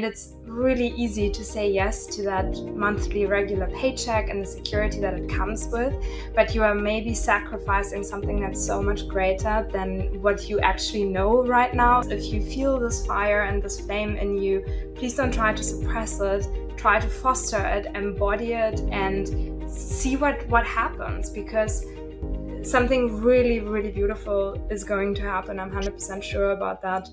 It's really easy to say yes to that monthly regular paycheck and the security that it comes with, but you are maybe sacrificing something that's so much greater than what you actually know right now. If you feel this fire and this flame in you, please don't try to suppress it. Try to foster it, embody it, and see what happens, because something really, really beautiful is going to happen. I'm 100% sure about that.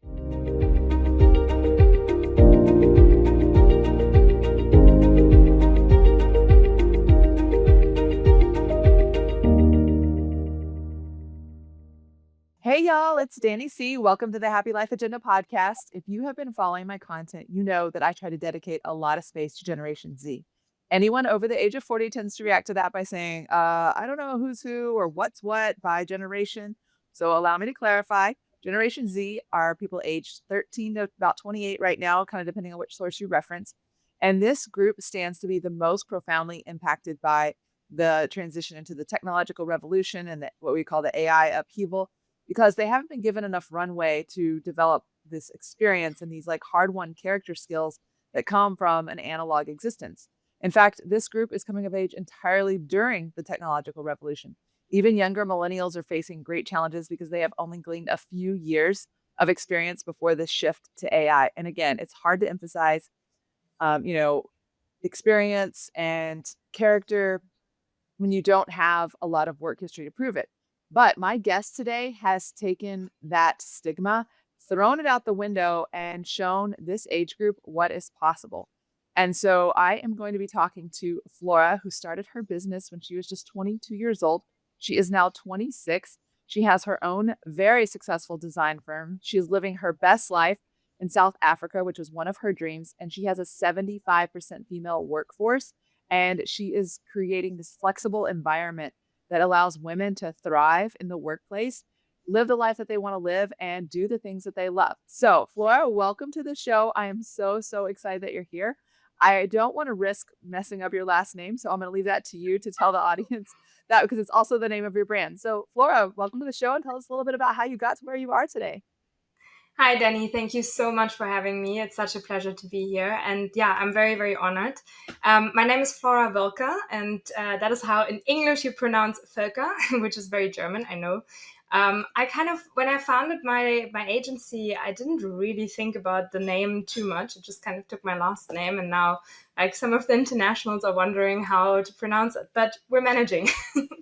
Hey y'all, it's Danny C. Welcome to the Happy Life Agenda podcast. If you have been following my content, you know that I try to dedicate a lot of space to Generation Z. Anyone over the age of 40 tends to react to that by saying, I don't know who's who or what's what by generation. So allow me to clarify. Generation Z are people aged 13 to about 28 right now, kind of depending on which source you reference. And this group stands to be the most profoundly impacted by the transition into the technological revolution and what we call the AI upheaval, because they haven't been given enough runway to develop this experience and these like hard-won character skills that come from an analog existence. In fact, this group is coming of age entirely during the technological revolution. Even younger millennials are facing great challenges because they have only gleaned a few years of experience before this shift to AI. And again, it's hard to emphasize, experience and character when you don't have a lot of work history to prove it. But my guest today has taken that stigma, thrown it out the window, and shown this age group what is possible. And so I am going to be talking to Flora, who started her business when she was just 22 years old. She is now 26. She has her own very successful design firm. She is living her best life in South Africa, which was one of her dreams. And she has a 75% female workforce. And she is creating this flexible environment that allows women to thrive in the workplace, live the life that they want to live, and do the things that they love. So, Flora, welcome to the show. I am so excited that you're here. I don't want to risk messing up your last name, so I'm going to leave that to you to tell the audience that, because it's also the name of your brand. So, Flora, welcome to the show, and tell us a little bit about how you got to where you are today. Hi, Danny. Thank you so much for having me. It's such a pleasure to be here. And yeah, I'm very, very honored. My name is Flora Völcker, and that is how in English you pronounce Völcker, which is very German, I know. When I founded my agency, I didn't really think about the name too much. It just kind of took my last name. And now, like, some of the internationals are wondering how to pronounce it, but we're managing.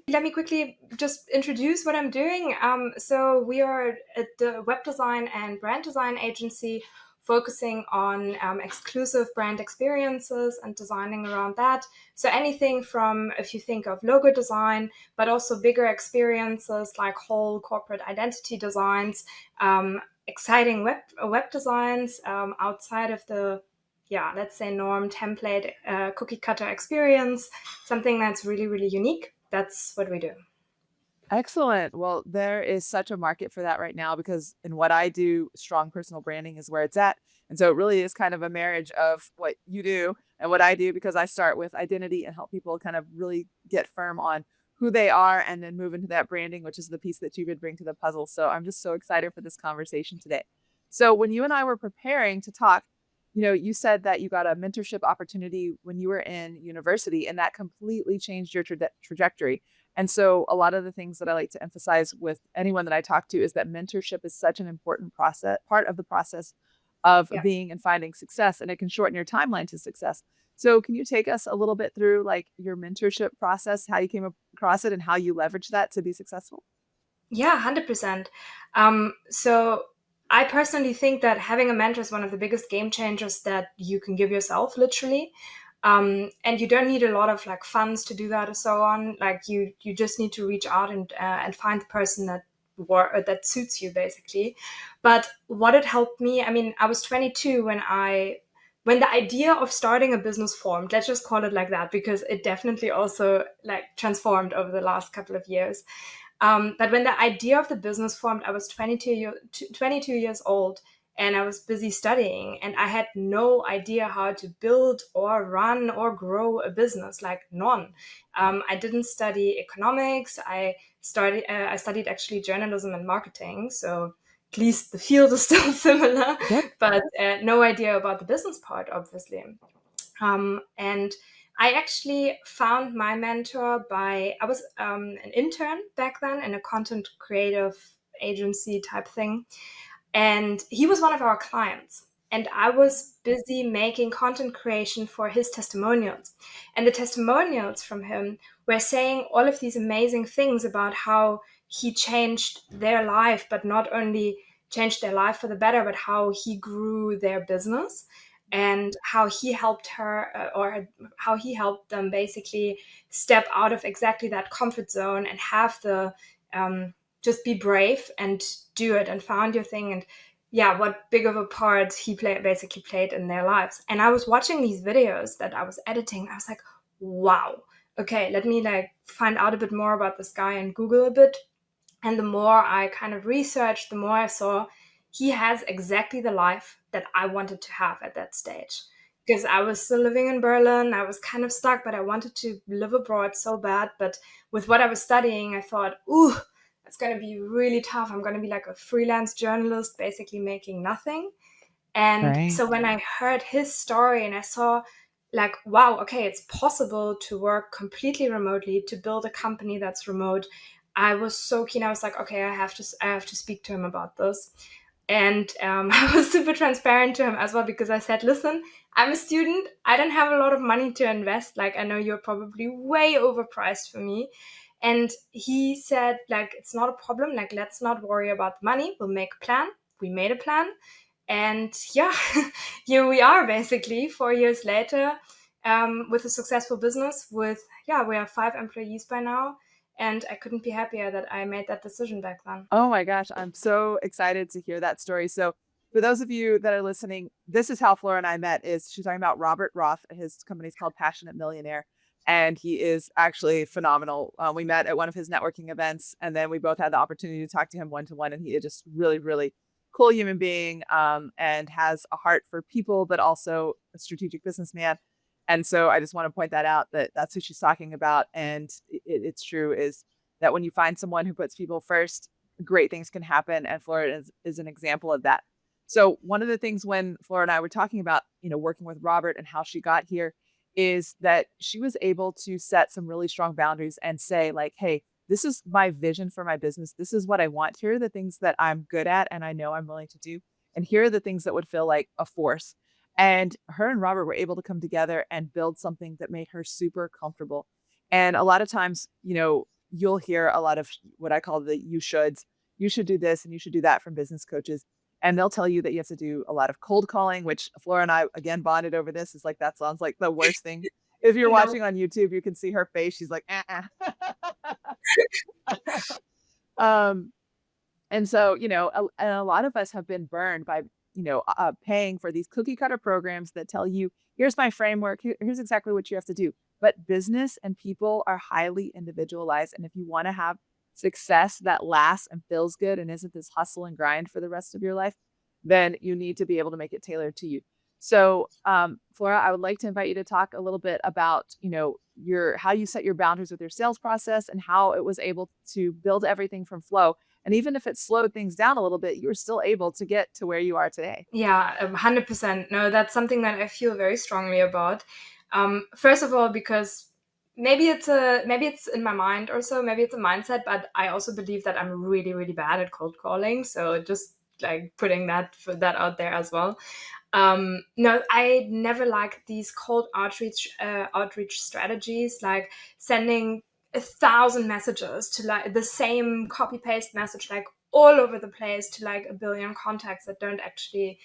Let me quickly just introduce what I'm doing. So we are at the web design and brand design agency, focusing on exclusive brand experiences and designing around that. So anything from, if you think of logo design, but also bigger experiences like whole corporate identity designs, exciting web designs outside of the, let's say, norm template cookie cutter experience, something that's really, really unique. That's what we do. Excellent. Well, there is such a market for that right now, because in what I do, strong personal branding is where it's at. And so it really is kind of a marriage of what you do and what I do, because I start with identity and help people kind of really get firm on who they are and then move into that branding, which is the piece that you would bring to the puzzle. So I'm just so excited for this conversation today. So when you and I were preparing to talk, you said that you got a mentorship opportunity when you were in university, and that completely changed your trajectory. And so a lot of the things that I like to emphasize with anyone that I talk to is that mentorship is such an important part of the process of being and finding success, and it can shorten your timeline to success. So can you take us a little bit through like your mentorship process, how you came across it and how you leverage that to be successful? Yeah, 100%. So I personally think that having a mentor is one of the biggest game changers that you can give yourself, literally. And you don't need a lot of like funds to do that or so on. Like you just need to reach out and find the person that suits you, basically. But what it helped me, I mean, I was 22 when the idea of starting a business formed. Let's just call it like that, because it definitely also like transformed over the last couple of years. But when the idea of the business formed, I was 22 years old, and I was busy studying, and I had no idea how to build or run or grow a business, like none. I didn't study economics. I studied actually journalism and marketing. So At least the field is still similar, Yep. but no idea about the business part, obviously. And I actually found my mentor I was an intern back then in a content creative agency type thing. And he was one of our clients. And I was busy making content creation for his testimonials. And the testimonials from him were saying all of these amazing things about how he changed their life, but not only changed their life for the better, but how he grew their business and how he helped her or how he helped them basically step out of exactly that comfort zone and have the just be brave and do it and found your thing. And yeah, what big of a part he basically played in their lives. And I was watching these videos that I was editing. I was like, wow, okay, let me like find out a bit more about this guy and Google a bit. And the more I kind of researched, the more I saw he has exactly the life that I wanted to have at that stage. Because I was still living in Berlin, I was kind of stuck, but I wanted to live abroad so bad. But with what I was studying, I thought, ooh, it's going to be really tough. I'm going to be like a freelance journalist, basically making nothing. And Right. so when I heard his story and I saw, like, wow, okay, it's possible to work completely remotely, to build a company that's remote, I was so keen. I was like, okay, I have to speak to him about this. And I was super transparent to him as well because I said, listen, I'm a student. I don't have a lot of money to invest. Like, I know you're probably way overpriced for me. And he said, like, it's not a problem. Like, let's not worry about the money. We'll make a plan. We made a plan. And yeah, here we are basically 4 years later with a successful business with, yeah, we have 5 employees by now. And I couldn't be happier that I made that decision back then. Oh my gosh, I'm so excited to hear that story. So, for those of you that are listening, this is how Flora and I met. Is she's talking about Robert Roth. His company is called Passionate Millionaire, and he is actually phenomenal. We met at one of his networking events, and then we both had the opportunity to talk to him one to one. And he is just really, really cool human being, and has a heart for people, but also a strategic businessman. And so, I just want to point that out that that's who she's talking about, and it's true. Is that when you find someone who puts people first, great things can happen. And Flora is an example of that. So one of the things when Flora and I were talking about, working with Robert and how she got here is that she was able to set some really strong boundaries and say like, hey, this is my vision for my business. This is what I want. Here are the things that I'm good at and I know I'm willing to do. And here are the things that would feel like a force. And her and Robert were able to come together and build something that made her super comfortable. And a lot of times, you'll hear a lot of what I call the you shoulds. You should do this and you should do that from business coaches. And they'll tell you that you have to do a lot of cold calling, which Flora and I again bonded over this. Is like that sounds like the worst thing. If you're No. watching on YouTube, you can see her face. She's like, um, and so, and a lot of us have been burned by, paying for these cookie cutter programs that tell you, here's my framework, here's exactly what you have to do. But business and people are highly individualized. And if you want to have success that lasts and feels good and isn't this hustle and grind for the rest of your life, then you need to be able to make it tailored to you. So, Flora, I would like to invite you to talk a little bit about, your how you set your boundaries with your sales process and how it was able to build everything from flow. And even if it slowed things down a little bit, you were still able to get to where you are today. Yeah, 100%. No, that's something that I feel very strongly about. First of all, because maybe it's in my mind or so, maybe it's a mindset, but I also believe that I'm really, really bad at cold calling. So just like putting that out there as well. No, I never liked these cold outreach strategies, like sending 1,000 messages to like the same copy paste message, like all over the place to like a billion contacts that don't actually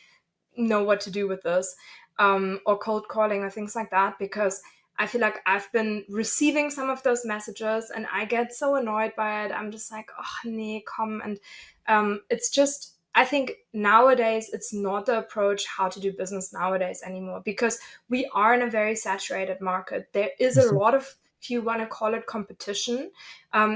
know what to do with this, or cold calling or things like that, because I feel like I've been receiving some of those messages and I get so annoyed by it. I'm just like, oh, nee, come. And it's just, I think nowadays it's not the approach how to do business nowadays anymore, because we are in a very saturated market. There is a lot of, if you want to call it, competition.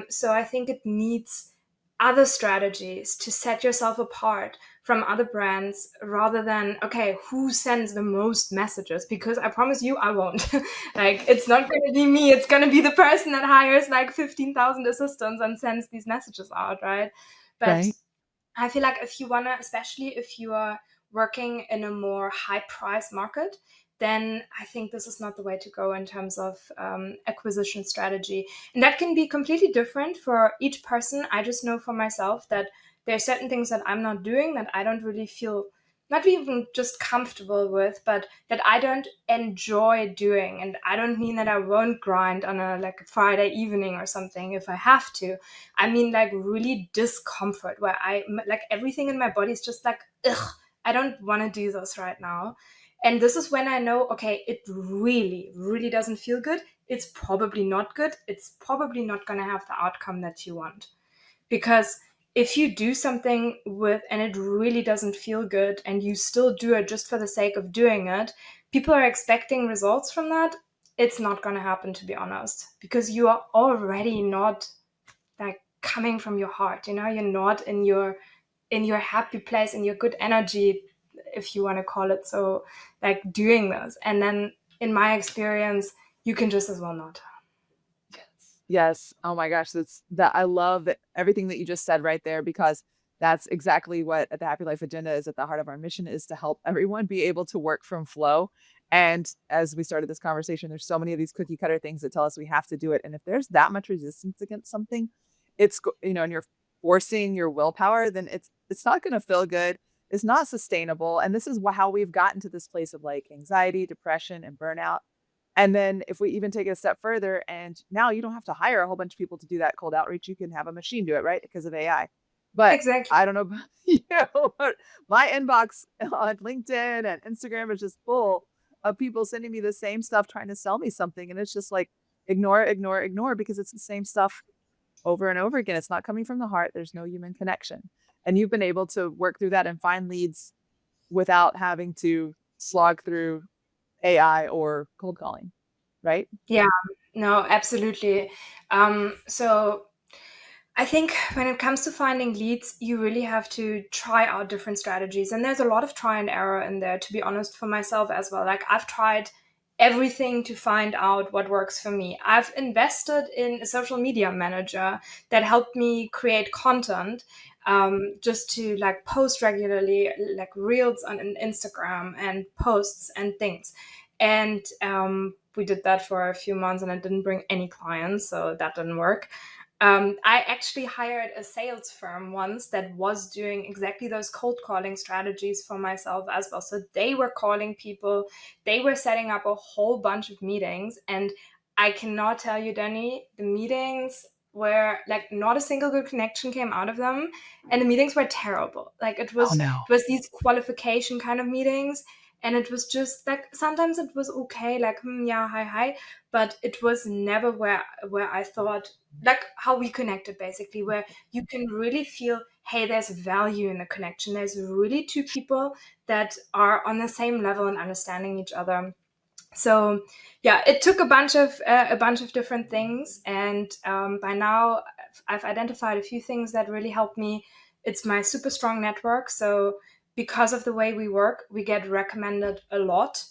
So I think it needs other strategies to set yourself apart from other brands, rather than, okay, who sends the most messages? Because I promise you, I won't. Like, it's not going to be me. It's going to be the person that hires like 15,000 assistants and sends these messages out, right? But Right. I feel like if you want to, especially if you are working in a more high price market, then I think this is not the way to go in terms of acquisition strategy. And that can be completely different for each person. I just know for myself that there are certain things that I'm not doing that I don't really feel, not even just comfortable with, but that I don't enjoy doing. And I don't mean that I won't grind on a like a Friday evening or something if I have to. I mean, like really discomfort where like everything in my body is just like, ugh, I don't want to do this right now. And this is when I know, okay, it really, really doesn't feel good. It's probably not good. It's probably not going to have the outcome that you want. Because if you do something with and it really doesn't feel good and you still do it just for the sake of doing it, people are expecting results from that. It's not going to happen, to be honest, because you are already not like coming from your heart. You're not in your happy place, in your good energy, if you want to call it so, like doing this. And then in my experience, you can just as well not. Yes. Oh my gosh, that's that I love that everything that you just said right there because that's exactly what the Happy Life Agenda is at the heart of our mission is to help everyone be able to work from flow. And as we started this conversation, there's so many of these cookie cutter things that tell us we have to do it. And if there's that much resistance against something, and you're forcing your willpower, then it's not going to feel good. It's not sustainable. And this is how we've gotten to this place of like anxiety, depression, and burnout and then if we even take it a step further, and now you don't have to hire a whole bunch of people to do that cold outreach, you can have a machine do it, right? Because of AI. But Exactly. I don't know about but my inbox on LinkedIn and Instagram is just full of people sending me the same stuff trying to sell me something. And it's just like ignore, ignore, ignore because it's the same stuff over and over again. It's not coming from the heart. There's no human connection. And you've been able to work through that and find leads without having to slog through AI or cold calling, right? Yeah, no, absolutely. So I think when it comes to finding leads, you really have to try out different strategies. And there's a lot of try and error in there, to be honest, for myself as well. Like I've tried everything to find out what works for me. I've invested in a social media manager that helped me create content, just to like post regularly, like reels on Instagram and posts and things. And we did that for a few months and it didn't bring any clients, so that didn't work. I actually hired a sales firm once that was doing exactly those cold calling strategies for myself as well. So they were calling people, they were setting up a whole bunch of meetings. And I cannot tell you, Danny, the meetings were like not a single good connection came out of them. And the meetings were terrible. Like Oh no. it was these qualification kind of meetings. And it was just like sometimes it was okay, like, yeah, hi, hi. But it was never where I thought, like how we connected basically, where you can really feel, hey, there's value in the connection, there's really two people that are on the same level and understanding each other. So yeah, it took a bunch of different things, and by now I've identified a few things that really help me. It's my super strong network. So because of the way we work, we get recommended a lot,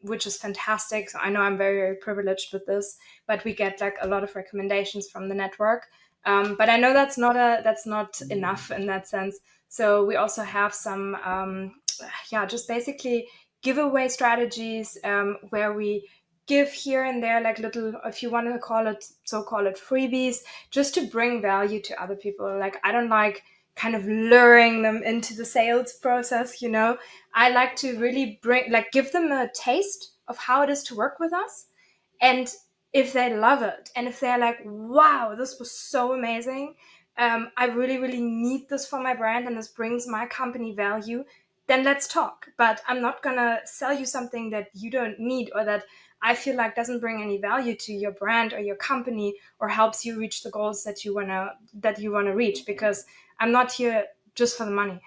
which is fantastic. So I know I'm very, very privileged with this, but we get like a lot of recommendations from the network. But I know that's not enough in that sense. So we also have some, yeah, just basically giveaway strategies, where we give here and there like little, if you want to call it so, call it freebies, just to bring value to other people. Like I don't like kind of luring them into the sales process. I like to really bring, like, give them a taste of how it is to work with us. And if they love it, and if they're like, wow, this was so amazing, I really, really need this for my brand and this brings my company value, then let's talk. But I'm not gonna sell you something that you don't need, or that I feel like doesn't bring any value to your brand or your company, or helps you reach the goals that you wanna reach, because I'm not here just for the money.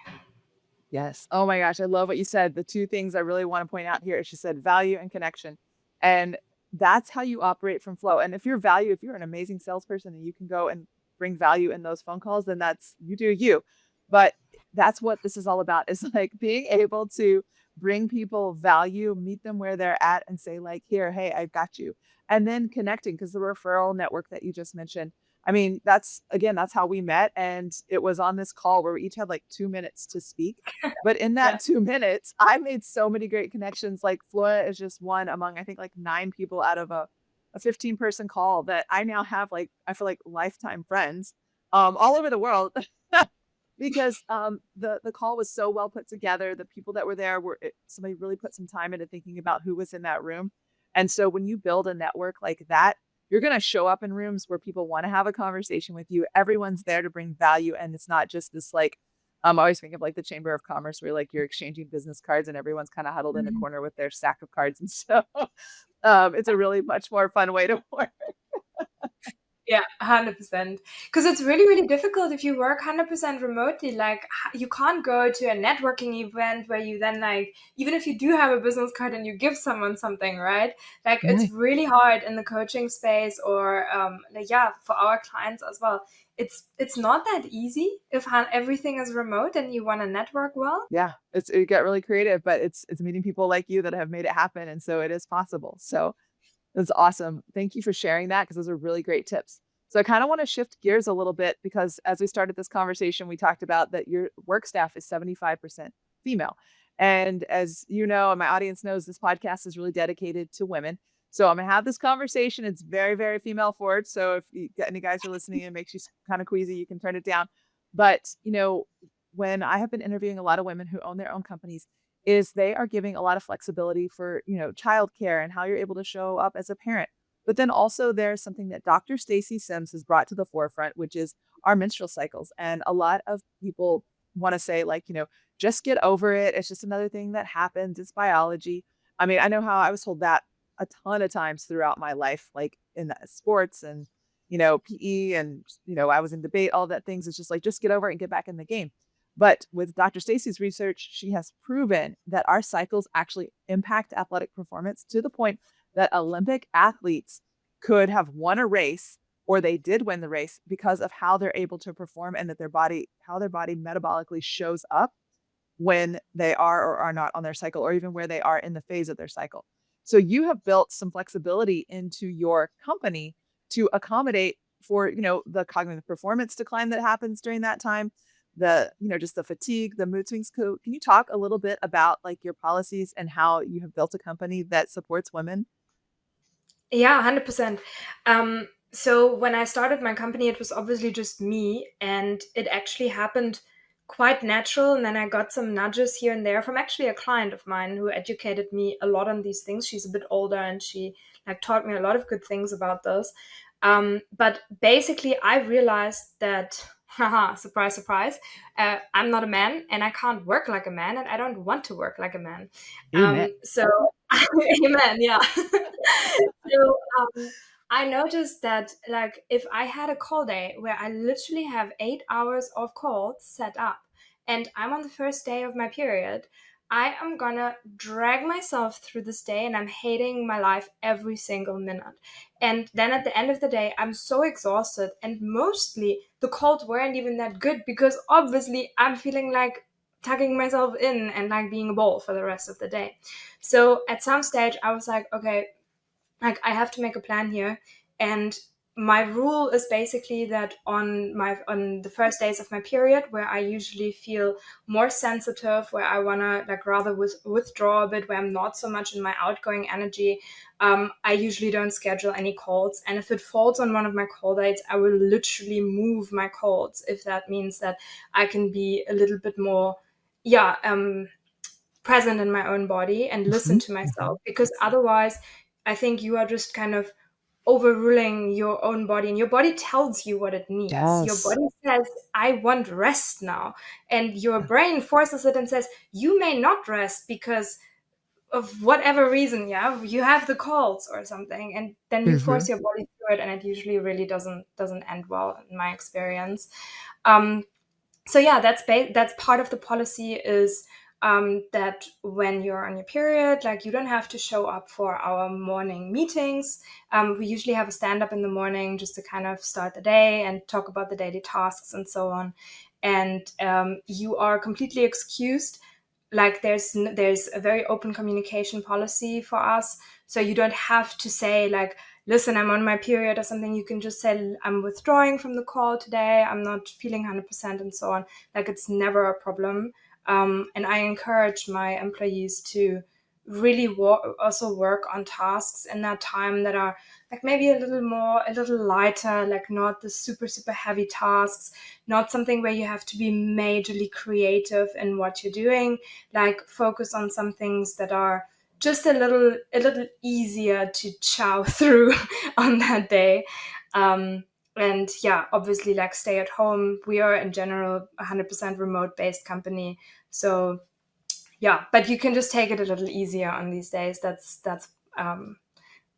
Yes. Oh my gosh, I love what you said. The two things I really want to point out here is she said value and connection. And that's how you operate from flow. And if you're an amazing salesperson and you can go and bring value in those phone calls, then that's you do you. But that's what this is all about is like being able to bring people value, meet them where they're at and say like, here, hey, I've got you. And then connecting because the referral network that you just mentioned, I mean, that's how we met. And it was on this call where we each had like 2 minutes to speak. But in that Yeah. 2 minutes, I made so many great connections. Like Flora is just one among, I think, like 9 people out of a 15-person call that I now have like, I feel like lifetime friends all over the world. Because the call was so well put together. The people that were there somebody really put some time into thinking about who was in that room. And so when you build a network like that, you're going to show up in rooms where people want to have a conversation with you. Everyone's there to bring value, and it's not just this like I always think of like the Chamber of Commerce where like you're exchanging business cards and everyone's kind of huddled in a Mhm. corner with their stack of cards. And so it's a really much more fun way to work. Yeah, 100%. Because it's really, really difficult if you work 100% remotely. Like, you can't go to a networking event where you then, like, even if you do have a business card and you give someone something, right? Like, it's Right. really hard in the coaching space or, like, yeah, for our clients as well. It's not that easy if everything is remote and you want to network well. Yeah, it got really creative, but it's meeting people like you that have made it happen, and so it is possible. So that's awesome. Thank you for sharing that because those are really great tips. So I kind of want to shift gears a little bit because as we started this conversation, we talked about that your work staff is 75% female. And as you know, and my audience knows, this podcast is really dedicated to women. So I'm going to have this conversation. It's very, very female forward. So if you got any guys who are listening and it makes you kind of queasy, you can turn it down. But, when I have been interviewing a lot of women who own their own companies, is they are giving a lot of flexibility for, childcare and how you're able to show up as a parent. But then also there's something that Dr. Stacy Sims has brought to the forefront, which is our menstrual cycles. And a lot of people want to say like, just get over it. It's just another thing that happens. It's biology. I mean, I know how I was told that a ton of times throughout my life, like in the sports and, PE and, I was in debate, all that things. It's just like, just get over it and get back in the game. But with Dr. Stacy's research, she has proven that our cycles actually impact athletic performance to the point that Olympic athletes could have won a race or they did win the race because of how they're able to perform and that how their body metabolically shows up when they are or are not on their cycle or even where they are in the phase of their cycle. So you have built some flexibility into your company to accommodate for, the cognitive performance decline that happens during that time, just the fatigue, the mood swings. Can you talk a little bit about like your policies and how you have built a company that supports women? Yeah, 100%. So when I started my company, it was obviously just me, and it actually happened quite natural. And then I got some nudges here and there from actually a client of mine who educated me a lot on these things. She's a bit older, and she like taught me a lot of good things about this. But basically, I realized that, haha, surprise, surprise, I'm not a man, and I can't work like a man, and I don't want to work like a man. Amen. So, amen, yeah. So I noticed that like if I had a call day where I literally have 8 hours of calls set up and I'm on the first day of my period, I am gonna drag myself through this day and I'm hating my life every single minute. And then at the end of the day, I'm so exhausted and mostly the calls weren't even that good because obviously I'm feeling like tucking myself in and like being a ball for the rest of the day. So at some stage I was like, okay, like I have to make a plan here. And my rule is basically that on the first days of my period where I usually feel more sensitive, where I want to like rather withdraw a bit, where I'm not so much in my outgoing energy, I usually don't schedule any calls. And if it falls on one of my call dates, I will literally move my calls if that means that I can be a little bit more, yeah, present in my own body and listen Mhm. to myself, because otherwise I think you are just kind of overruling your own body, and your body tells you what it needs. Your Yes. body says, I want rest now. And your brain forces it and says, you may not rest because of whatever reason, yeah, you have the calls or something. And then you Hmm. force your body through it, and it usually really doesn't end well in my experience. Um, so yeah, that's part of the policy is that when you're on your period, like you don't have to show up for our morning meetings. We usually have a stand up in the morning just to kind of start the day and talk about the daily tasks and so on. And you are completely excused like there's a very open communication policy for us, so you don't have to say like, listen, I'm on my period or something. You can just say, I'm withdrawing from the call today, I'm not feeling 100%, and so on. Like, it's never a problem. And I encourage my employees to really also work on tasks in that time that are like maybe a little lighter, like not the super super heavy tasks, not something where you have to be majorly creative in what you're doing. Like, focus on some things that are just a little easier to chow through on that day. And yeah, obviously, like, stay at home. We are in general 100% remote based company, so yeah, but you can just take it a little easier on these days. That's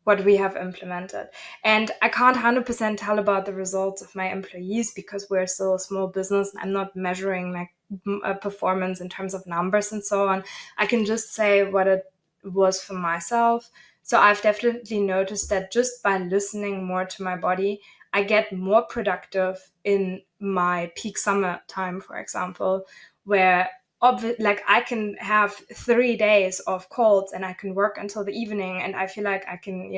what we have implemented. And I can't 100% tell about the results of my employees because we're still a small business. I'm not measuring like performance in terms of numbers and so on. I can just say what it was for myself. So I've definitely noticed that just by listening more to my body, I get more productive in my peak summer time, for example, where like I can have 3 days of colds and I can work until the evening, and I feel like I can,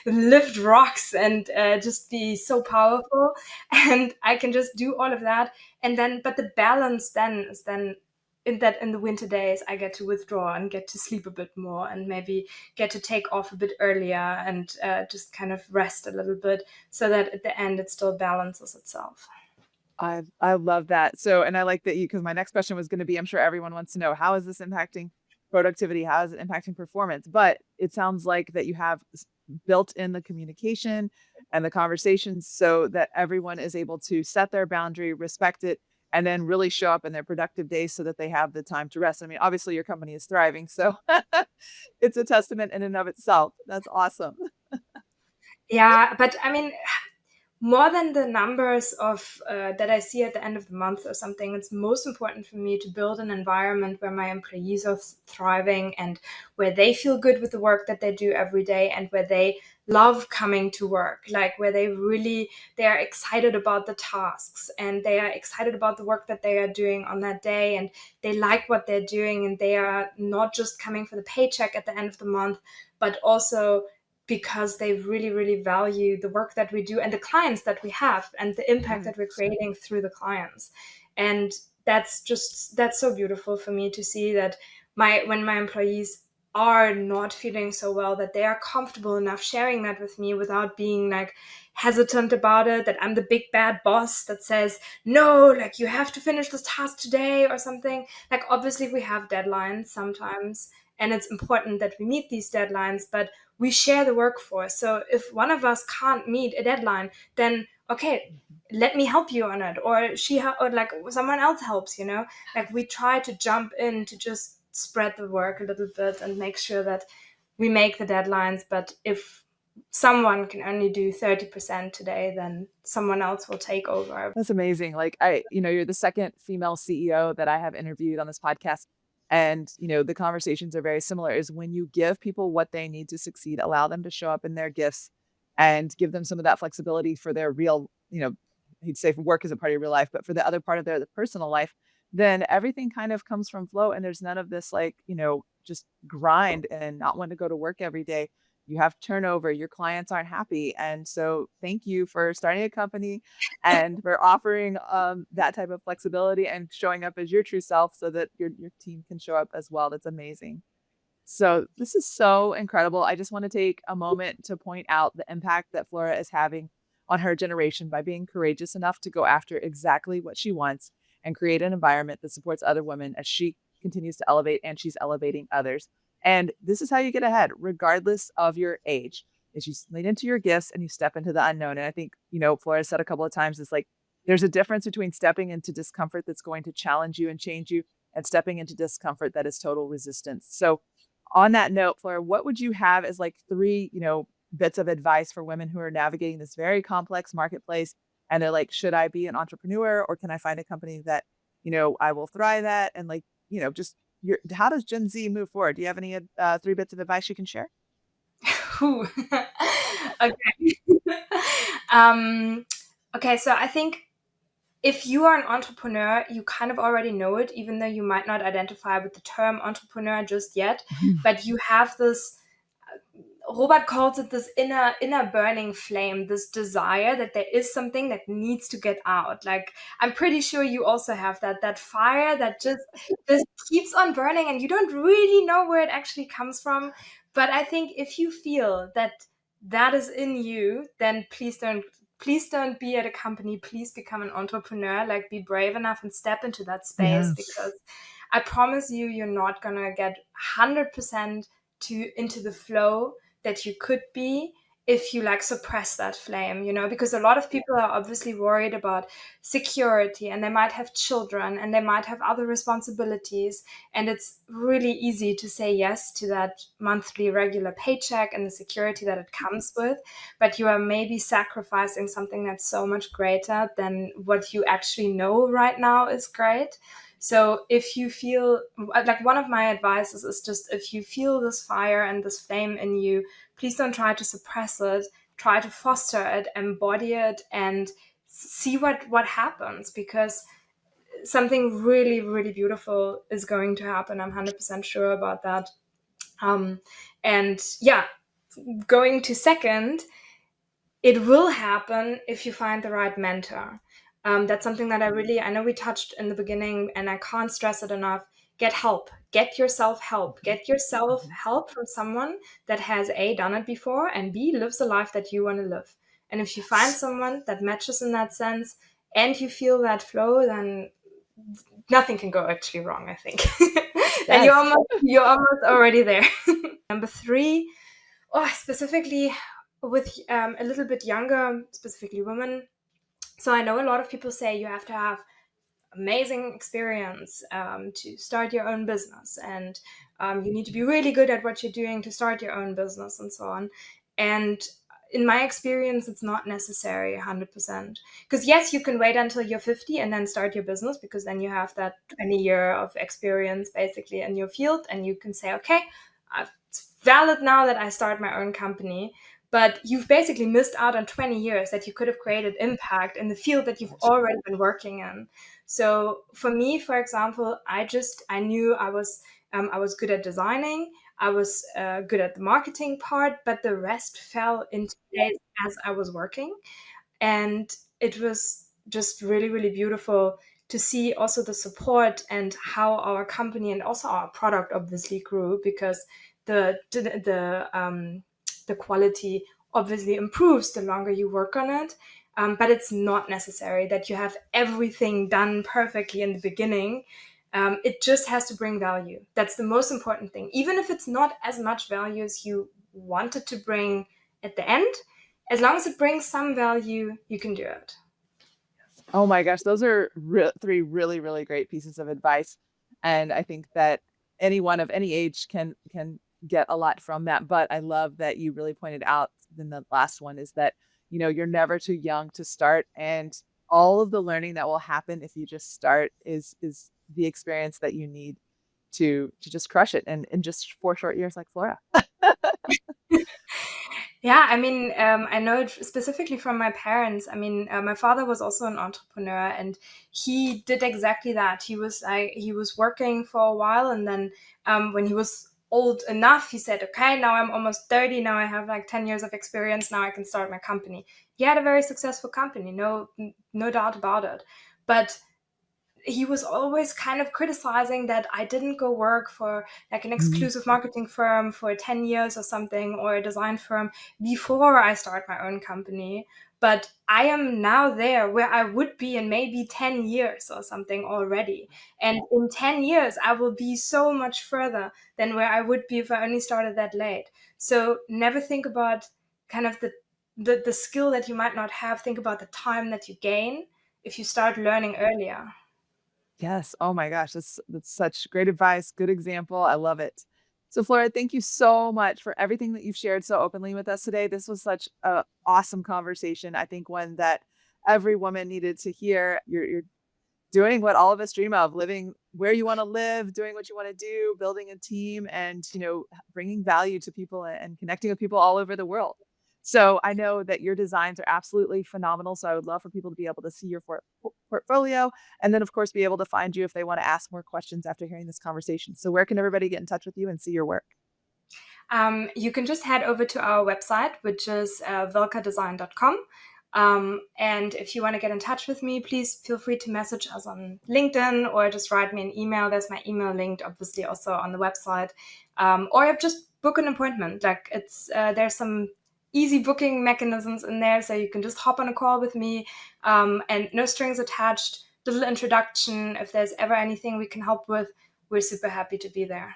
lift rocks and just be so powerful, and I can just do all of that. And then, but the balance then is then in the winter days, I get to withdraw and get to sleep a bit more and maybe get to take off a bit earlier and just kind of rest a little bit, so that at the end it still balances itself. I love that. So, and I like that because my next question was going to be, I'm sure everyone wants to know, how is this impacting productivity? How is it impacting performance? But it sounds like that you have built in the communication and the conversations so that everyone is able to set their boundary, respect it, and then really show up in their productive days so that they have the time to rest. I mean, obviously your company is thriving, so it's a testament in and of itself. That's awesome. Yeah, but I mean, more than the numbers of that I see at the end of the month or something, it's most important for me to build an environment where my employees are thriving and where they feel good with the work that they do every day, and where they love coming to work, like where they are excited about the tasks and they are excited about the work that they are doing on that day, and they like what they're doing, and they are not just coming for the paycheck at the end of the month, but also because they really, really value the work that we do and the clients that we have and the impact that we're creating through the clients. And that's so beautiful for me to see that when my employees are not feeling so well, that they are comfortable enough sharing that with me without being like hesitant about it, that I'm the big bad boss that says, no, like you have to finish this task today or something. Like, obviously we have deadlines sometimes, and it's important that we meet these deadlines, but we share the workforce. So if one of us can't meet a deadline, then okay, let me help you on it, or or like someone else helps. Like, we try to jump in to just spread the work a little bit and make sure that we make the deadlines. But if someone can only do 30% today, then someone else will take over. That's amazing. Like you're the second female CEO that I have interviewed on this podcast. And, the conversations are very similar is when you give people what they need to succeed, allow them to show up in their gifts and give them some of that flexibility for their real, he'd say work is a part of your real life, but for the other part of their personal life, then everything kind of comes from flow. And there's none of this like, just grind and not want to go to work every day. You have turnover, your clients aren't happy. And so thank you for starting a company and for offering that type of flexibility and showing up as your true self so that your team can show up as well. That's amazing. So this is so incredible. I just want to take a moment to point out the impact that Flora is having on her generation by being courageous enough to go after exactly what she wants and create an environment that supports other women as she continues to elevate and she's elevating others. And this is how you get ahead, regardless of your age, is you lean into your gifts and you step into the unknown. And I think, Flora said a couple of times, it's like, there's a difference between stepping into discomfort that's going to challenge you and change you and stepping into discomfort that is total resistance. So on that note, Flora, what would you have as like three, bits of advice for women who are navigating this very complex marketplace and they're like, should I be an entrepreneur or can I find a company that, I will thrive at? And like, just how does Gen Z move forward? Do you have any three bits of advice you can share? Whew. Okay. um, okay, so I think if you are an entrepreneur, you kind of already know it, even though you might not identify with the term entrepreneur just yet, Mhm. but you have this, Robert calls it this inner burning flame, this desire that there is something that needs to get out. Like, I'm pretty sure you also have that fire that just keeps on burning, and you don't really know where it actually comes from. But I think if you feel that that is in you, then please don't be at a company. Please become an entrepreneur. Like, be brave enough and step into that space, because Yes. I promise you, you're not gonna get 100% into the flow that you could be if you like suppress that flame, because a lot of people are obviously worried about security, and they might have children, and they might have other responsibilities, and it's really easy to say yes to that monthly regular paycheck and the security that it comes with, but you are maybe sacrificing something that's so much greater than what you actually know right now is great. So if you feel like, one of my advices is just, if you feel this fire and this flame in you, please don't try to suppress it. Try to foster it, embody it, and see what happens, because something really, really beautiful is going to happen. I'm 100% sure about that. And yeah, going to second, it will happen if you find the right mentor. That's something that I know we touched in the beginning, and I can't stress it enough. Get help. Get yourself help. Get yourself Mhm. help from someone that has A, done it before, and B, lives the life that you want to live. And if you find Yes. someone that matches in that sense, and you feel that flow, then nothing can go actually wrong, I think. And you're Yes. almost already there. Number three, specifically with a little bit younger, specifically women. So I know a lot of people say you have to have amazing experience to start your own business, and you need to be really good at what you're doing to start your own business, and so on. And in my experience, it's not necessary 100%. Because yes, you can wait until you're 50 and then start your business, because then you have that 20-year of experience basically in your field, and you can say, okay, it's valid now that I start my own company. But you've basically missed out on 20 years that you could have created impact in the field that you've already been working in. So for me, for example, I knew I was good at designing. I was good at the marketing part, but the rest fell into place as I was working. And it was just really, really beautiful to see also the support and how our company and also our product obviously grew, because the quality obviously improves the longer you work on it. But it's not necessary that you have everything done perfectly in the beginning. It just has to bring value. That's the most important thing. Even if it's not as much value as you wanted to bring at the end, as long as it brings some value, you can do it. Oh my gosh, those are three really, really great pieces of advice, and I think that anyone of any age can get a lot from that. But I love that you really pointed out in the last one is that you're never too young to start, and all of the learning that will happen if you just start is the experience that you need to just crush it, and in just 4 short years, like Flora. Yeah, I mean, I know it specifically from my parents. I mean, my father was also an entrepreneur, and he did exactly that. He was working for a while, and then when he was old enough, he said, "Okay, now I'm almost 30. Now I have like 10 years of experience. Now I can start my company." He had a very successful company, no doubt about it. But he was always kind of criticizing that I didn't go work for like an Mhm. exclusive marketing firm for 10 years or something, or a design firm before I start my own company. But I am now there where I would be in maybe 10 years or something already. And in 10 years, I will be so much further than where I would be if I only started that late. So never think about kind of the skill that you might not have. Think about the time that you gain if you start learning earlier. Yes. Oh my gosh, that's such great advice, good example. I love it. So Flora, thank you so much for everything that you've shared so openly with us today. This was such a awesome conversation. I think one that every woman needed to hear. You're doing what all of us dream of, living where you want to live, doing what you want to do, building a team, and bringing value to people and connecting with people all over the world. So I know that your designs are absolutely phenomenal. So I would love for people to be able to see your portfolio and then, of course, be able to find you if they want to ask more questions after hearing this conversation. So, where can everybody get in touch with you and see your work? You can just head over to our website, which is voelckerdesign.com. And if you want to get in touch with me, please feel free to message us on LinkedIn or just write me an email. There's my email linked, obviously, also on the website. Or just book an appointment. Like there's some easy booking mechanisms in there, so you can just hop on a call with me, and no strings attached. Little introduction. If there's ever anything we can help with, we're super happy to be there.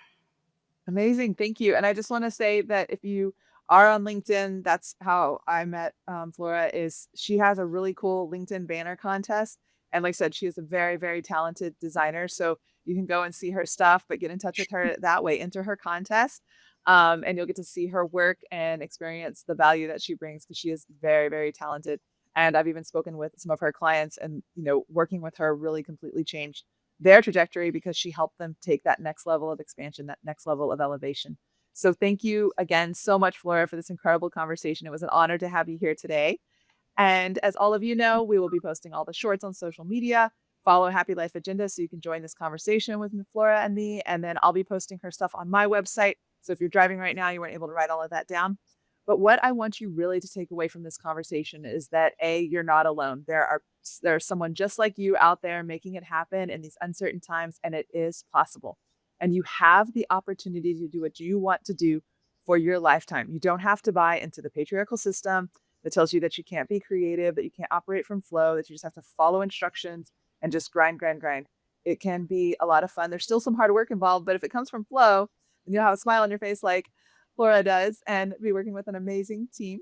Amazing. Thank you. And I just want to say that if you are on LinkedIn, that's how I met Flora is she has a really cool LinkedIn banner contest. And like I said, she is a very, very talented designer. So you can go and see her stuff, but get in touch with her that way, enter her contest. And you'll get to see her work and experience the value that she brings because she is very, very talented. And I've even spoken with some of her clients and, working with her really completely changed their trajectory because she helped them take that next level of expansion, that next level of elevation. So thank you again so much, Flora, for this incredible conversation. It was an honor to have you here today. And as all of you know, we will be posting all the shorts on social media. Follow Happy Life Agenda so you can join this conversation with Flora and me. And then I'll be posting her stuff on my website. So if you're driving right now, you weren't able to write all of that down. But what I want you really to take away from this conversation is that you're not alone. There's someone just like you out there making it happen in these uncertain times, and it is possible. And you have the opportunity to do what you want to do for your lifetime. You don't have to buy into the patriarchal system that tells you that you can't be creative, that you can't operate from flow, that you just have to follow instructions and just grind, grind, grind. It can be a lot of fun. There's still some hard work involved, but if it comes from flow, then you'll have a smile on your face like Flora does and be working with an amazing team.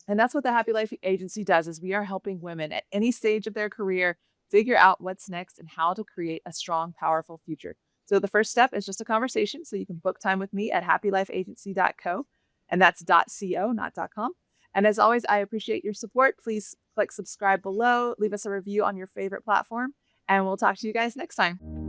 And that's what the Happy Life Agency does is we are helping women at any stage of their career figure out what's next and how to create a strong, powerful future. So the first step is just a conversation. So you can book time with me at happylifeagency.co. And that's .co, not .com. And as always, I appreciate your support. Please click subscribe below, leave us a review on your favorite platform, and we'll talk to you guys next time.